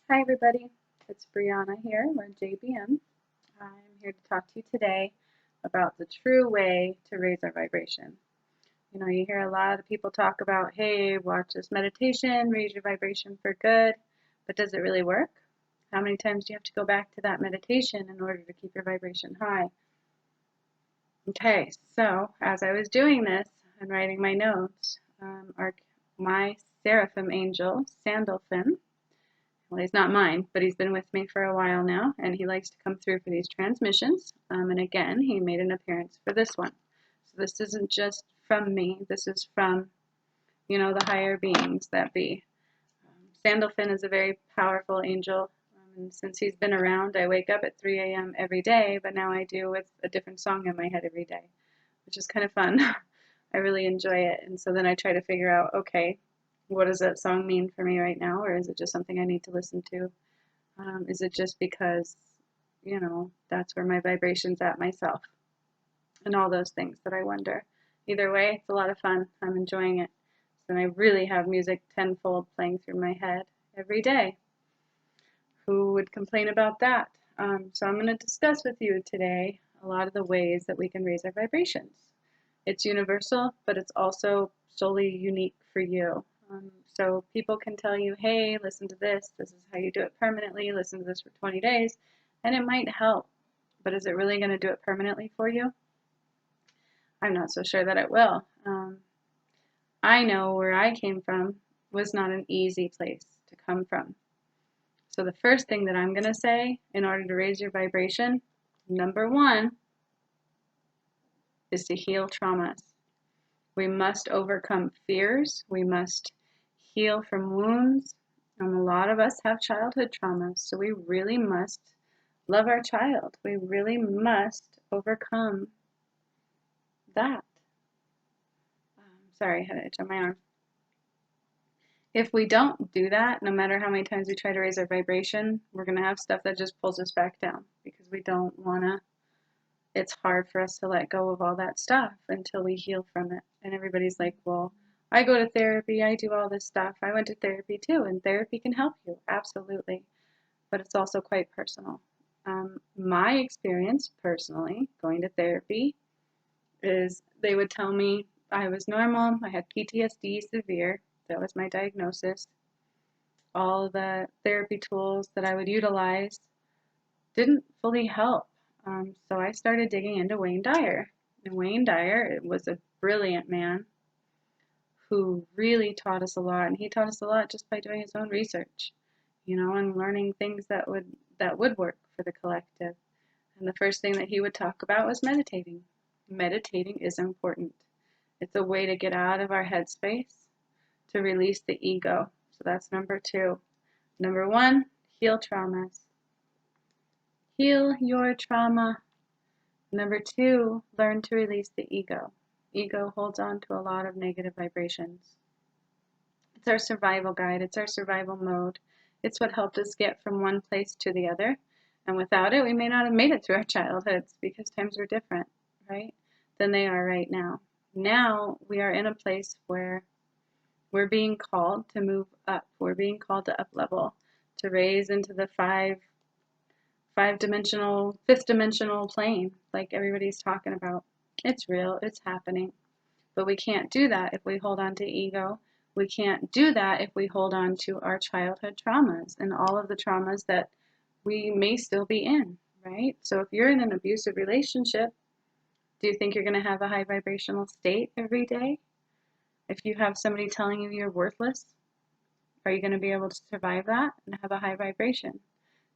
Hi everybody, it's Brianna here. We're JBM. I'm here to talk to you today about the true way to raise our vibration. You know, you hear a lot of people talk about, hey, watch this meditation, raise your vibration for good, but does it really work? How many times do you have to go back to that meditation in order to keep your vibration high? Okay, so as I was doing this and writing my notes, my Seriphim angel, Sandolphon, well, he's not mine, but he's been with me for a while now, and he likes to come through for these transmissions. And again, he made an appearance for this one. So this isn't just from me. This is from, the higher beings that be. Sandalphon is a very powerful angel. And since he's been around, I wake up at 3 a.m. every day, but now I do with a different song in my head every day, which is kind of fun. I really enjoy it. And so then I try to figure out, okay, what does that song mean for me right now? Or is it just something I need to listen to? Is it just because, that's where my vibration's at myself? And all those things that I wonder. Either way, it's a lot of fun. I'm enjoying it. And I really have music tenfold playing through my head every day. Who would complain about that? So I'm going to discuss with you today a lot of the ways that we can raise our vibrations. It's universal, but it's also solely unique for you. So people can tell you, hey, listen to this. This is how you do it permanently. Listen to this for 20 days. And it might help. But is it really going to do it permanently for you? I'm not so sure that it will. I know where I came from was not an easy place to come from. So the first thing that I'm going to say in order to raise your vibration, number one, is to heal traumas. We must overcome fears. We must heal from wounds. A lot of us have childhood traumas, so we really must love our child. We really must overcome that. Sorry, I had an itch on my arm. If we don't do that, no matter how many times we try to raise our vibration, we're going to have stuff that just pulls us back down because we don't want to. It's hard for us to let go of all that stuff until we heal from it. And everybody's like, well, I go to therapy, I do all this stuff. I went to therapy too, and therapy can help you, absolutely. But it's also quite personal. My experience personally going to therapy is they would tell me I was normal, I had PTSD severe, that was my diagnosis. All the therapy tools that I would utilize didn't fully help. So I started digging into Wayne Dyer. And Wayne Dyer was a brilliant man who really taught us a lot. And he taught us a lot just by doing his own research, and learning things that would work for the collective. And the first thing that he would talk about was meditating. Meditating is important. It's a way to get out of our headspace, to release the ego. So that's number two. Number one, heal traumas. Heal your trauma. Number two, learn to release the ego. Ego holds on to a lot of negative vibrations. It's our survival guide. It's our survival mode. It's what helped us get from one place to the other. And without it, we may not have made it through our childhoods because times were different, right, than they are right now. Now we are in a place where we're being called to move up. We're being called to up level, to raise into the fifth dimensional plane, like everybody's talking about. It's real, it's happening. But we can't do that if we hold on to ego. We can't do that if we hold on to our childhood traumas and all of the traumas that we may still be in, right? So if you're in an abusive relationship, do you think you're going to have a high vibrational state every day? If you have somebody telling you you're worthless, are you going to be able to survive that and have a high vibration?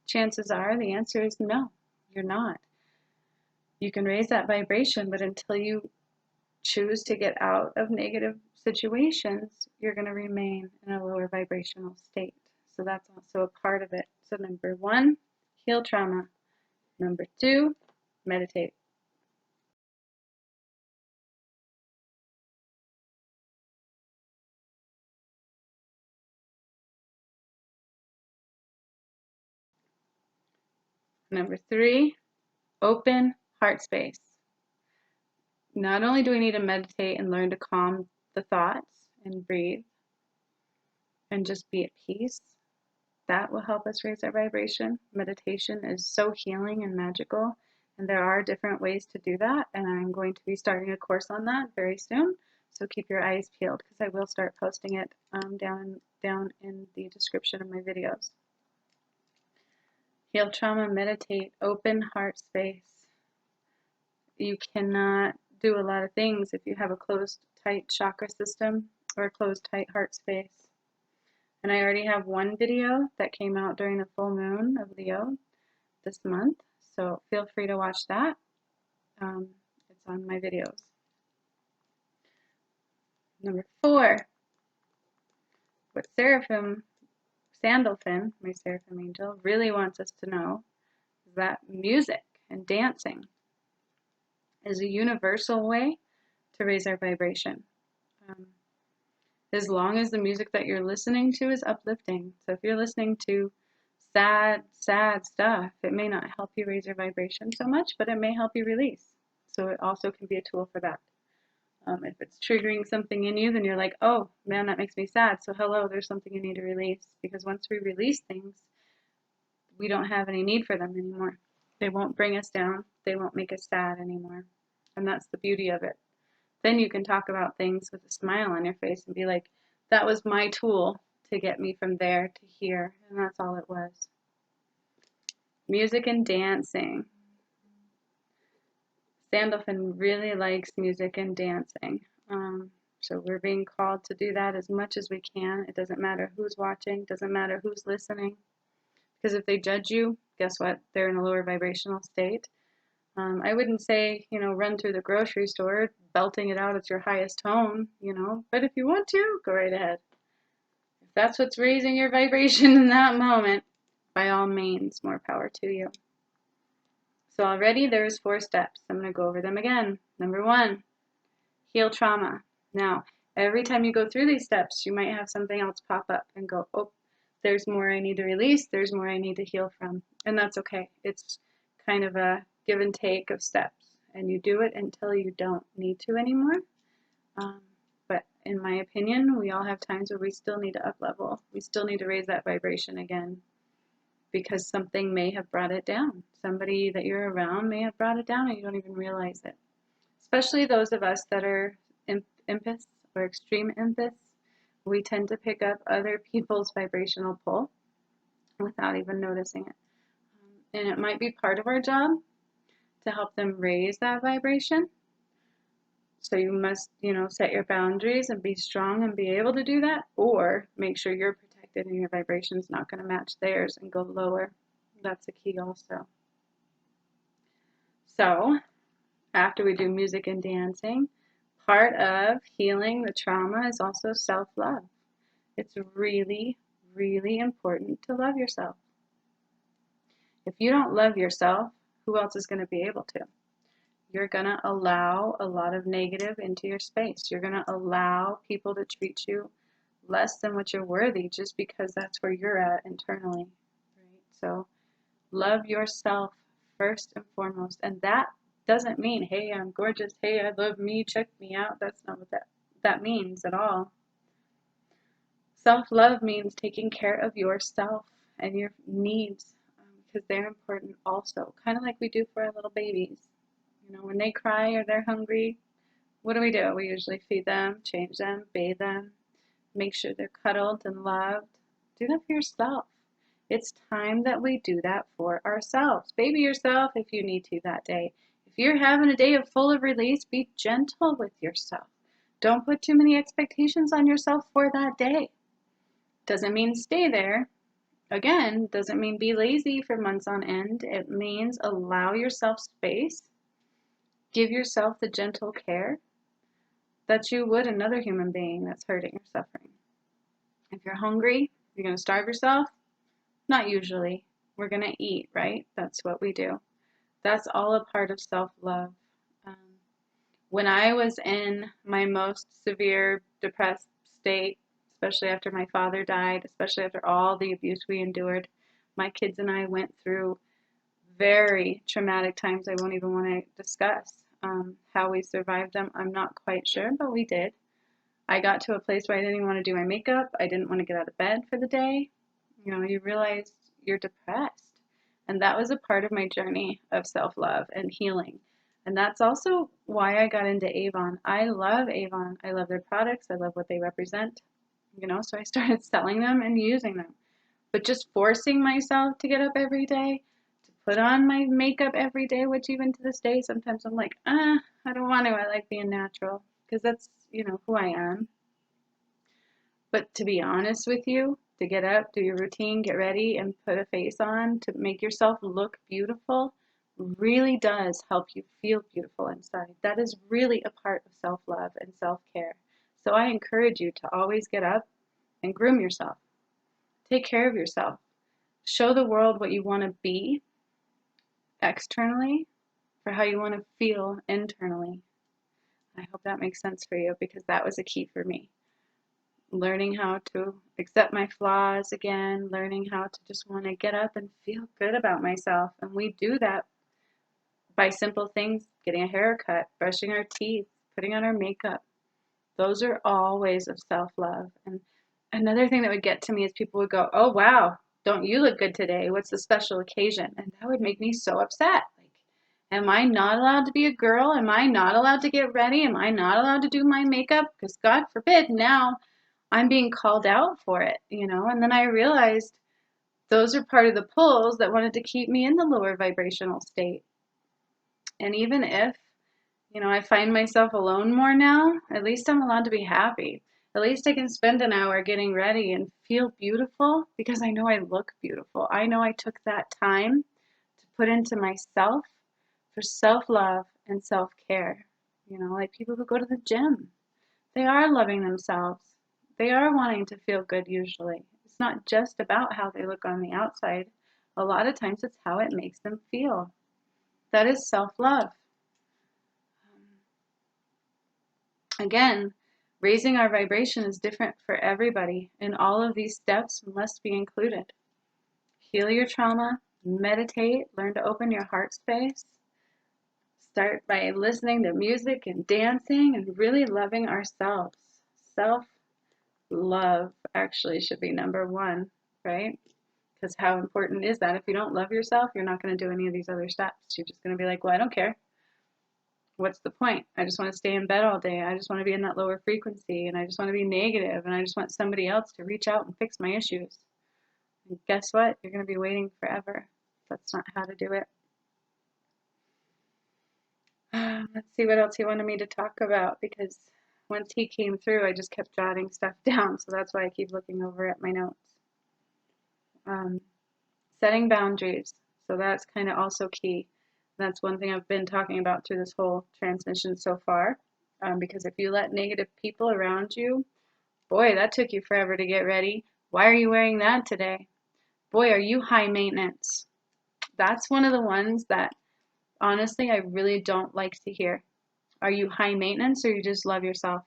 Chances are the answer is no, you're not. You can raise that vibration, but until you choose to get out of negative situations, you're going to remain in a lower vibrational state. So that's also a part of it. So number one, heal trauma. Number two, meditate. Number three, open heart space. Not only do we need to meditate and learn to calm the thoughts and breathe and just be at peace, that will help us raise our vibration. Meditation is so healing and magical, and there are different ways to do that, and I'm going to be starting a course on that very soon. So keep your eyes peeled, because I will start posting it down in the description of my videos. Heal trauma, meditate, open heart space. You cannot do a lot of things if you have a closed, tight chakra system or a closed, tight heart space. And I already have one video that came out during the full moon of Leo this month, so feel free to watch that. It's on my videos. Number 4, what Seriphim, Sandolphon, my Seriphim angel, really wants us to know is that music and dancing is a universal way to raise our vibration. As long as the music that you're listening to is uplifting. So if you're listening to sad stuff, it may not help you raise your vibration so much, but it may help you release. So it also can be a tool for that. If it's triggering something in you, then you're like, oh man, that makes me sad. So hello, there's something you need to release. Because once we release things, we don't have any need for them anymore. They won't bring us down. They won't make us sad anymore. And that's the beauty of it. Then you can talk about things with a smile on your face and be like, that was my tool to get me from there to here. And that's all it was. Music and dancing. Sandolphon really likes music and dancing. So we're being called to do that as much as we can. It doesn't matter who's watching, doesn't matter who's listening. Because if they judge you, guess what? They're in a lower vibrational state. I wouldn't say, run through the grocery store, belting it out at your highest tone, but if you want to, go right ahead. If that's what's raising your vibration in that moment, by all means, more power to you. So already there's 4 steps. I'm going to go over them again. Number 1, heal trauma. Now, every time you go through these steps, you might have something else pop up and go, oh, there's more I need to release, there's more I need to heal from. And that's okay. It's kind of a give and take of steps. And you do it until you don't need to anymore. But in my opinion, we all have times where we still need to up-level. We still need to raise that vibration again because something may have brought it down. Somebody that you're around may have brought it down and you don't even realize it. Especially those of us that are empaths or extreme empaths. We tend to pick up other people's vibrational pull without even noticing it. And it might be part of our job to help them raise that vibration. So you must, set your boundaries and be strong and be able to do that, or make sure you're protected and your vibration's not going to match theirs and go lower. That's a key also. So, after we do music and dancing, part of healing the trauma is also self-love. It's really, really important to love yourself. If you don't love yourself, who else is going to be able to? You're going to allow a lot of negative into your space. You're going to allow people to treat you less than what you're worthy just because that's where you're at internally. Right? So love yourself first and foremost. And that doesn't mean, hey, I'm gorgeous. Hey, I love me. Check me out. That's not what that means at all. Self-love means taking care of yourself and your needs because they're important also. Kind of like we do for our little babies. When they cry or they're hungry, what do? We usually feed them, change them, bathe them, make sure they're cuddled and loved. Do that for yourself. It's time that we do that for ourselves. Baby yourself if you need to that day. If you're having a day full of release, be gentle with yourself. Don't put too many expectations on yourself for that day. Doesn't mean stay there. Again, doesn't mean be lazy for months on end. It means allow yourself space. Give yourself the gentle care that you would another human being that's hurting or suffering. If you're hungry, you're going to starve yourself? Not usually. We're going to eat, right? That's what we do. That's all a part of self-love. When I was in my most severe depressed state, especially after my father died, especially after all the abuse we endured, my kids and I went through very traumatic times I won't even want to discuss. How we survived them, I'm not quite sure, but we did. I got to a place where I didn't even want to do my makeup. I didn't want to get out of bed for the day. You realize you're depressed. And that was a part of my journey of self-love and healing. And that's also why I got into Avon. I love Avon. I love their products. I love what they represent. So I started selling them and using them. But just forcing myself to get up every day, to put on my makeup every day, which even to this day, sometimes I'm like, I don't want to. I like being natural because that's, who I am. But to be honest with you, to get up, do your routine, get ready, and put a face on to make yourself look beautiful really does help you feel beautiful inside. That is really a part of self-love and self-care. So I encourage you to always get up and groom yourself. Take care of yourself. Show the world what you want to be externally for how you want to feel internally. I hope that makes sense for you because that was a key for me. Learning how to accept my flaws again, learning how to just want to get up and feel good about myself. And we do that by simple things, getting a haircut, brushing our teeth, putting on our makeup. Those are all ways of self-love. And another thing that would get to me is people would go, "Oh, wow, don't you look good today? What's the special occasion?" And that would make me so upset. Like, am I not allowed to be a girl? Am I not allowed to get ready? Am I not allowed to do my makeup? Because God forbid now I'm being called out for it, And then I realized those are part of the pulls that wanted to keep me in the lower vibrational state. And even if, I find myself alone more now, at least I'm allowed to be happy. At least I can spend an hour getting ready and feel beautiful because I know I look beautiful. I know I took that time to put into myself for self-love and self-care. Like people who go to the gym, they are loving themselves. They are wanting to feel good usually. It's not just about how they look on the outside. A lot of times it's how it makes them feel. That is self-love. Again, raising our vibration is different for everybody, and all of these steps must be included. Heal your trauma, meditate, learn to open your heart space. Start by listening to music and dancing and really loving ourselves. Self-love actually should be number one, right? Because how important is that? If you don't love yourself, you're not going to do any of these other steps. You're just going to be like, well, I don't care. What's the point? I just want to stay in bed all day. I just want to be in that lower frequency, and I just want to be negative, and I just want somebody else to reach out and fix my issues. And guess what? You're going to be waiting forever. That's not how to do it. Let's see what else he wanted me to talk about, because once he came through, I just kept jotting stuff down, so that's why I keep looking over at my notes. Setting boundaries. So that's kind of also key. That's one thing I've been talking about through this whole transmission so far. Because if you let negative people around you, boy, that took you forever to get ready. Why are you wearing that today? Boy, are you high maintenance? That's one of the ones that, honestly, I really don't like to hear. Are you high maintenance or you just love yourself?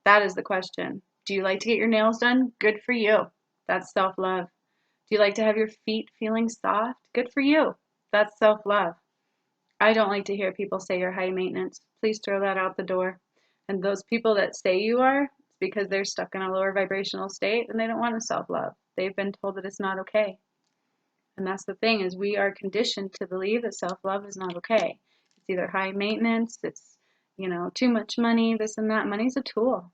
That is the question. Do you like to get your nails done? Good for you. That's self-love. Do you like to have your feet feeling soft? Good for you. That's self-love. I don't like to hear people say you're high maintenance. Please throw that out the door. And those people that say you are, it's because they're stuck in a lower vibrational state and they don't want to self-love. They've been told that it's not okay. And that's the thing, is we are conditioned to believe that self-love is not okay. It's either high maintenance, it's, too much money, this and that. Money's a tool.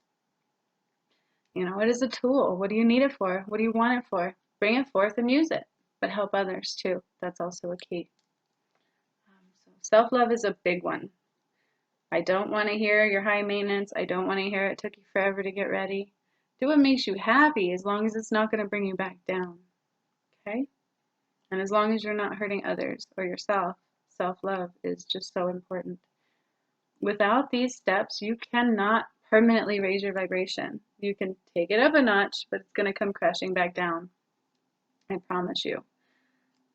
It is a tool. What do you need it for? What do you want it for? Bring it forth and use it, but help others too. That's also a key. So self-love is a big one. I don't want to hear you're high maintenance. I don't want to hear it took you forever to get ready. Do what makes you happy, as long as it's not going to bring you back down. Okay? And as long as you're not hurting others or yourself, self-love is just so important. Without these steps, you cannot permanently raise your vibration. You can take it up a notch, but it's going to come crashing back down. I promise you.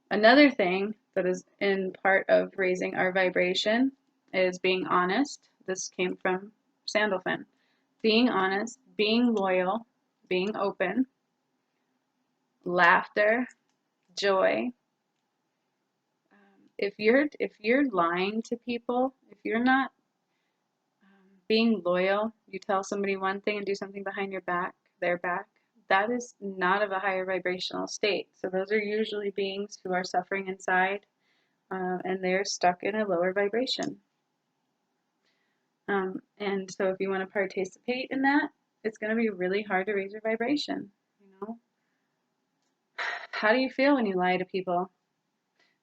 Another thing that is in part of raising our vibration is being honest. This came from Sandolphon. Being honest, being loyal, being open, laughter, joy. If you're lying to people, if you're not being loyal, you tell somebody one thing and do something behind their back, that is not of a higher vibrational state. So those are usually beings who are suffering inside, and they're stuck in a lower vibration. And so if you want to participate in that, it's going to be really hard to raise your vibration. You know, how do you feel when you lie to people?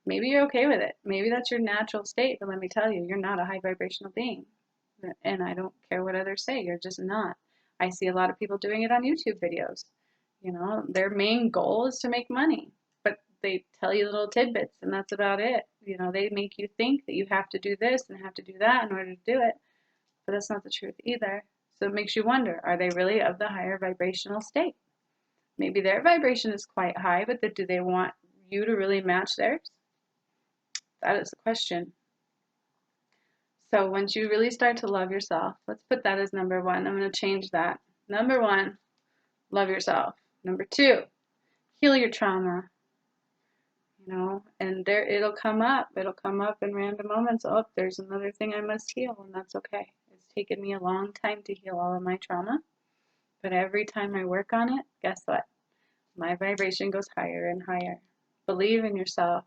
Maybe you're okay with it. Maybe that's your natural state, but let me tell you, you're not a high vibrational being. And I don't care what others say, you're just not. I see a lot of people doing it on YouTube videos. You know, their main goal is to make money, but they tell you little tidbits and that's about it. You know, they make you think that you have to do this and have to do that in order to do it, but that's not the truth either. So it makes you wonder, are they really of the higher vibrational state? Maybe their vibration is quite high, but do they want you to really match theirs? That is the question. So once you really start to love yourself, let's put that as number one. I'm going to change that. Number one, love yourself. Number two, heal your trauma. You know, and there it'll come up. It'll come up in random moments. Oh, there's another thing I must heal, and that's okay. It's taken me a long time to heal all of my trauma, but every time I work on it, guess what? My vibration goes higher and higher. Believe in yourself.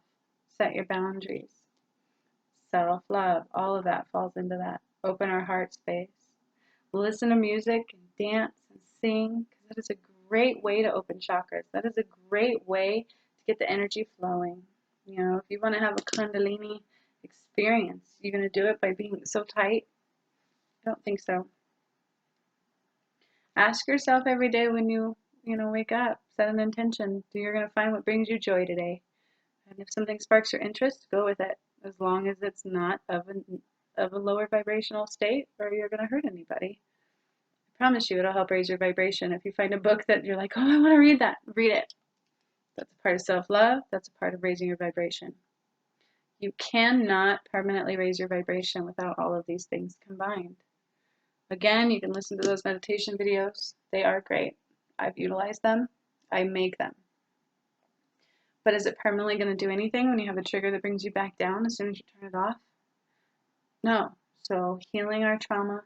Set your boundaries. Self-love, all of that falls into that. Open our heart space. Listen to music and dance and sing, because that is a great way to open chakras. That is a great way to get the energy flowing. You know, if you want to have a Kundalini experience, you're going to do it by being so tight? I don't think so. Ask yourself every day when you wake up, set an intention. You're going to find what brings you joy today. And if something sparks your interest, go with it, as long as it's not of a lower vibrational state or you're going to hurt anybody. I promise you it'll help raise your vibration. If you find a book that you're like, oh, I want to read that, read it. That's a part of self-love. That's a part of raising your vibration. You cannot permanently raise your vibration without all of these things combined. Again, you can listen to those meditation videos. They are great. I've utilized them. I make them. But is it permanently going to do anything when you have a trigger that brings you back down as soon as you turn it off? No. So healing our trauma,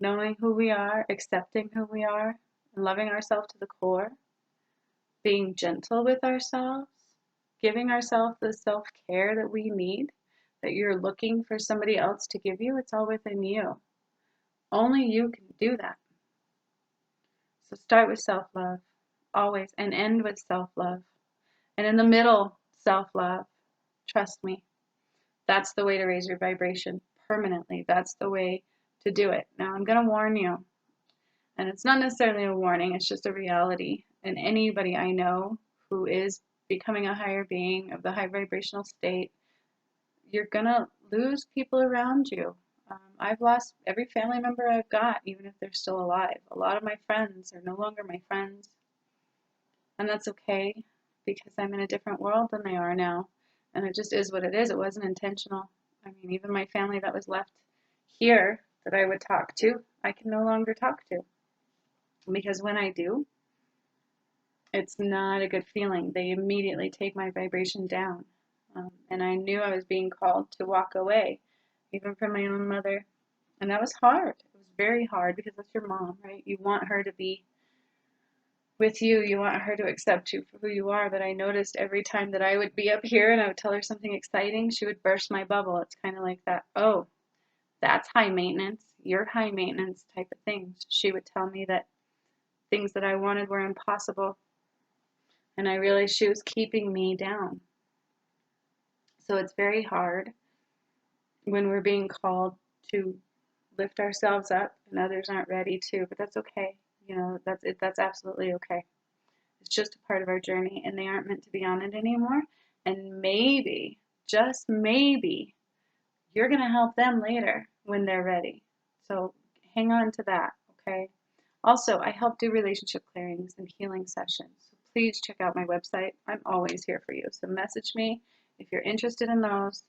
knowing who we are, accepting who we are, and loving ourselves to the core, being gentle with ourselves, giving ourselves the self-care that we need, that you're looking for somebody else to give you, it's all within you. Only you can do that. So start with self-love, always, and end with self-love. And in the middle, self-love. Trust me. That's the way to raise your vibration permanently. That's the way to do it. Now, I'm going to warn you. And it's not necessarily a warning. It's just a reality. And anybody I know who is becoming a higher being of the high vibrational state, you're going to lose people around you. I've lost every family member I've got, even if they're still alive. A lot of my friends are no longer my friends. And that's okay, because I'm in a different world than they are now. And it just is what it is. It wasn't intentional. I mean, even my family that was left here that I would talk to, I can no longer talk to. Because when I do, it's not a good feeling. They immediately take my vibration down. And I knew I was being called to walk away, even from my own mother. And that was hard. It was very hard, because that's your mom, right? You want her to be with you. You want her to accept you for who you are. But I noticed every time that I would be up here and I would tell her something exciting, she would burst my bubble. It's kind of like that, oh, that's high maintenance. You're high maintenance type of things. She would tell me that things that I wanted were impossible. And I realized she was keeping me down. So it's very hard when we're being called to lift ourselves up and others aren't ready to, but that's okay. You know, that's absolutely okay. It's just a part of our journey, and they aren't meant to be on it anymore. And maybe, just maybe, you're going to help them later when they're ready. So hang on to that, okay? Also, I help do relationship clearings and healing sessions. So please check out my website. I'm always here for you. So message me if you're interested in those.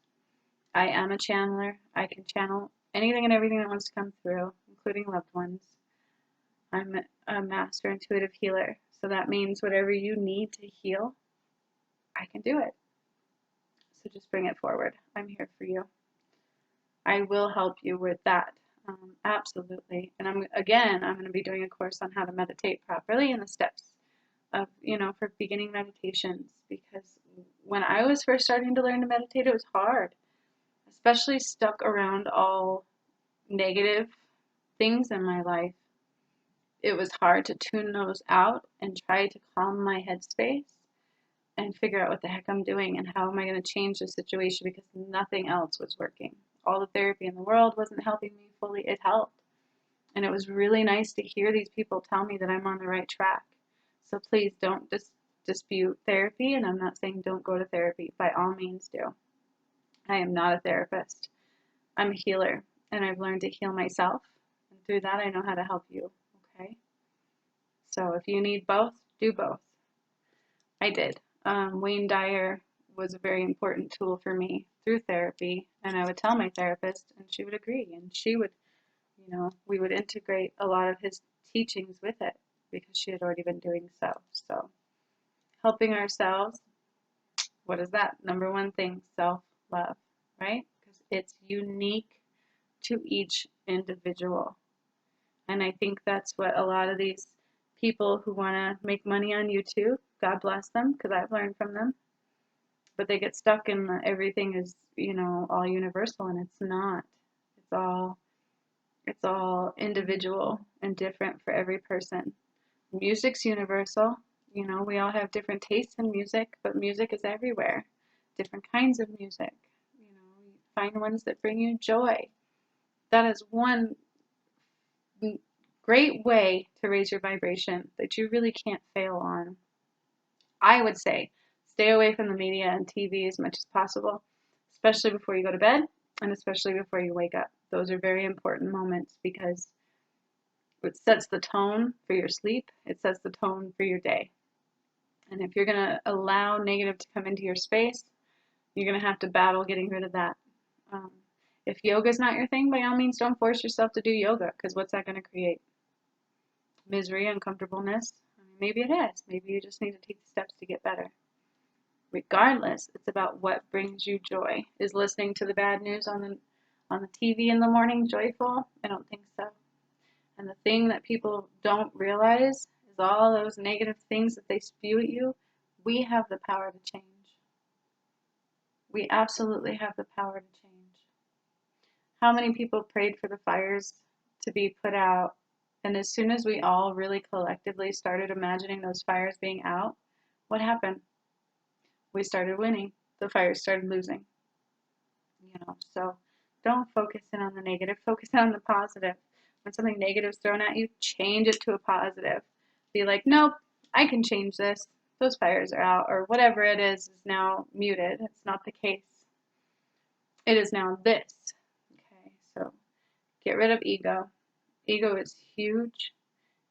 I am a channeler. I can channel anything and everything that wants to come through, including loved ones. I'm a master intuitive healer. So that means whatever you need to heal, I can do it. So just bring it forward. I'm here for you. I will help you with that. Absolutely. And I'm going to be doing a course on how to meditate properly and the steps for beginning meditations, because when I was first starting to learn to meditate, it was hard, especially stuck around all negative things in my life. It was hard to tune those out and try to calm my headspace and figure out what the heck I'm doing and how am I going to change the situation, because nothing else was working. All the therapy in the world wasn't helping me fully. It helped. And it was really nice to hear these people tell me that I'm on the right track. So please don't dispute therapy, and I'm not saying don't go to therapy. By all means do. I am not a therapist. I'm a healer, and I've learned to heal myself. And through that, I know how to help you. Okay? So if you need both, do both. I did. Wayne Dyer was a very important tool for me through therapy, and I would tell my therapist, and she would agree, and she would, we would integrate a lot of his teachings with it because she had already been doing so. So, helping ourselves, what is that? Number one thing, self-love, right? Because it's unique to each individual. And I think that's what a lot of these people who want to make money on YouTube, God bless them, because I've learned from them, but they get stuck in everything is, all universal, and it's not. It's all individual and different for every person. Music's universal. We all have different tastes in music, but music is everywhere. Different kinds of music. You find ones that bring you joy. That is one great way to raise your vibration that you really can't fail on. I would say stay away from the media and TV as much as possible, especially before you go to bed and especially before you wake up. Those are very important moments because it sets the tone for your sleep. It sets the tone for your day. And if you're going to allow negative to come into your space, you're going to have to battle getting rid of that. If yoga is not your thing, by all means, don't force yourself to do yoga, because what's that going to create? Misery, uncomfortableness? Maybe it is. Maybe you just need to take the steps to get better. Regardless, it's about what brings you joy. Is listening to the bad news on the TV in the morning joyful? I don't think so. And the thing that people don't realize is all those negative things that they spew at you, we have the power to change. We absolutely have the power to change. How many people prayed for the fires to be put out, and as soon as we all really collectively started imagining those fires being out, what happened? We started winning. The fires started losing. So don't focus in on the negative. Focus on the positive. When something negative is thrown at you, change it to a positive. Be like, nope, I can change this. Those fires are out, or whatever it is now muted. It's not the case. It is now this. Okay, so get rid of ego. Ego is huge,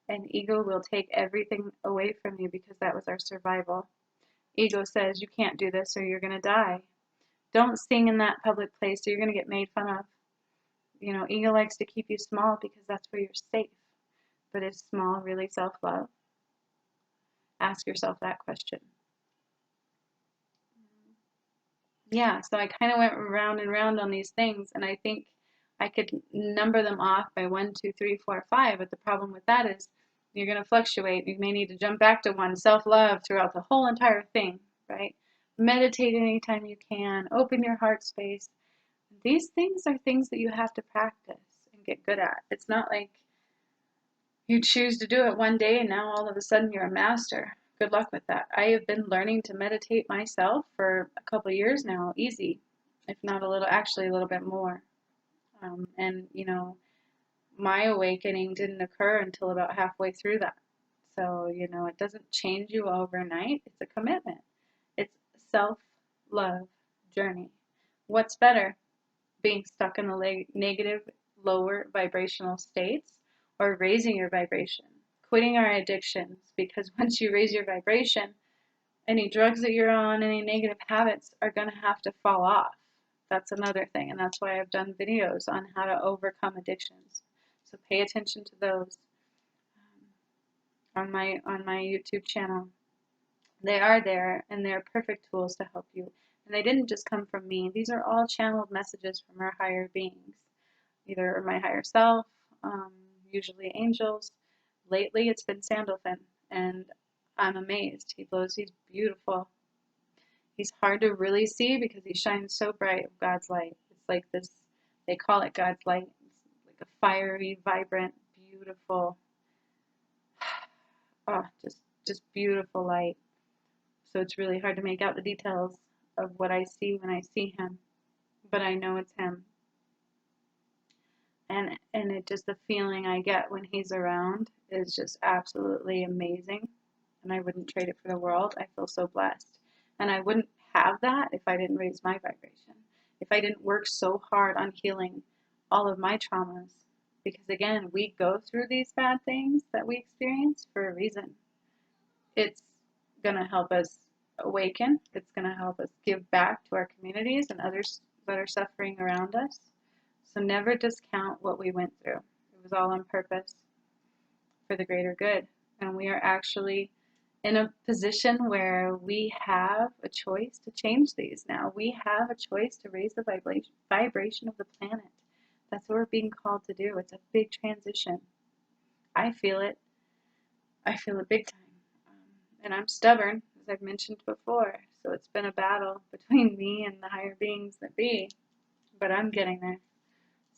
and ego will take everything away from you because that was our survival. Ego says you can't do this or you're going to die. Don't sing in that public place or you're going to get made fun of. Ego likes to keep you small because that's where you're safe. But is small really self-love? Ask yourself that question. Yeah, so I kind of went round and round on these things, and I think I could number them off by 1, 2, 3, 4, 5, but the problem with that is you're going to fluctuate. You may need to jump back to one. Self-love throughout the whole entire thing, right? Meditate anytime you can. Open your heart space. These things are things that you have to practice and get good at. It's not like you choose to do it one day and now all of a sudden you're a master. Good luck with that. I have been learning to meditate myself for a couple of years now, easy, if not a little bit more. And my awakening didn't occur until about halfway through that. So, it doesn't change you overnight. It's a commitment. It's a self-love journey. What's better? Being stuck in the negative, lower vibrational states, or raising your vibration, quitting our addictions, because once you raise your vibration, any drugs that you're on, any negative habits are going to have to fall off. That's another thing, and that's why I've done videos on how to overcome addictions. So pay attention to those on my YouTube channel. They are there, and they're perfect tools to help you. And they didn't just come from me. These are all channeled messages from our higher beings, either my higher self, usually angels. Lately, it's been Sandolphon, and I'm amazed. He's beautiful. He's hard to really see because he shines so bright with God's light. It's like this, they call it God's light. It's like a fiery, vibrant, beautiful, oh, just beautiful light. So it's really hard to make out the details of what I see when I see him, but I know it's him. And it just, the feeling I get when he's around is just absolutely amazing. And I wouldn't trade it for the world. I feel so blessed. And I wouldn't have that if I didn't raise my vibration. If I didn't work so hard on healing all of my traumas. Because again, we go through these bad things that we experience for a reason. It's going to help us awaken. It's going to help us give back to our communities and others that are suffering around us. So never discount what we went through. It was all on purpose for the greater good. And we are actually in a position where we have a choice to change these now. We have a choice to raise the vibration of the planet. That's what we're being called to do. It's a big transition. I feel it. I feel it big time. And I'm stubborn, as I've mentioned before. So it's been a battle between me and the higher beings that be. But I'm getting there.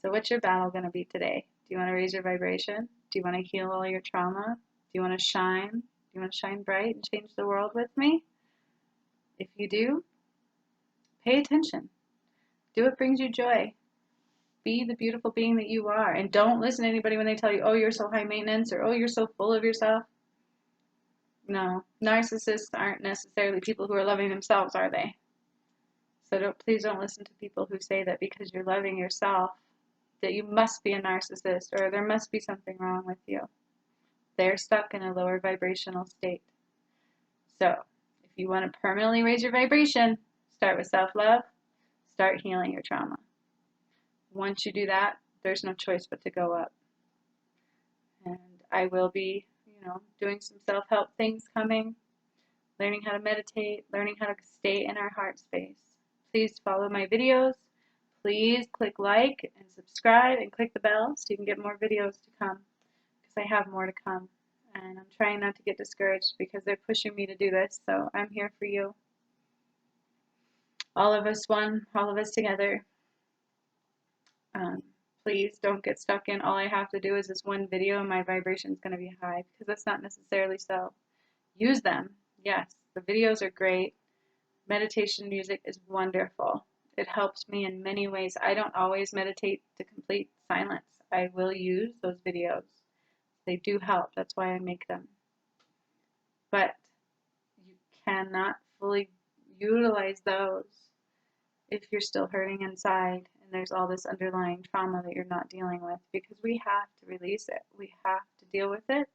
So what's your battle going to be today? Do you want to raise your vibration? Do you want to heal all your trauma? Do you want to shine? Do you want to shine bright and change the world with me? If you do, pay attention. Do what brings you joy. Be the beautiful being that you are. And don't listen to anybody when they tell you, oh, you're so high maintenance, or oh, you're so full of yourself. No, narcissists aren't necessarily people who are loving themselves, are they? So please don't listen to people who say that because you're loving yourself, that you must be a narcissist or there must be something wrong with you. They're stuck in a lower vibrational state. So if you want to permanently raise your vibration, start with self-love, start healing your trauma. Once you do that, there's no choice but to go up. And I will be, doing some self-help things coming, learning how to meditate, learning how to stay in our heart space. Please follow my videos. Please click like and subscribe and click the bell so you can get more videos to come, because I have more to come. And I'm trying not to get discouraged because they're pushing me to do this, so I'm here for you. All of us one, all of us together. Please don't get stuck in, all I have to do is this one video and my vibration is going to be high, because that's not necessarily so. Use them. Yes, the videos are great. Meditation music is wonderful. It helps me in many ways. I don't always meditate to complete silence. I will use those videos. They do help. That's why I make them. But you cannot fully utilize those if you're still hurting inside and there's all this underlying trauma that you're not dealing with, because we have to release it. We have to deal with it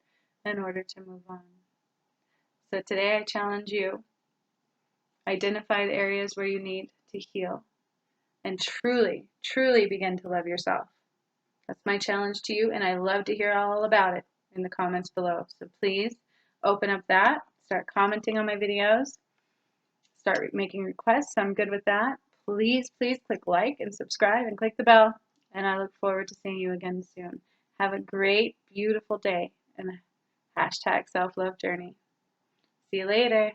in order to move on. So today I challenge you. Identify the areas where you need to heal and truly, truly begin to love yourself. That's my challenge to you, and I love to hear all about it in the comments below. So please open up that, start commenting on my videos, start making requests. I'm good with that. Please, please click like and subscribe and click the bell, and I look forward to seeing you again soon. Have a great, beautiful day, and #self-love journey. See you later.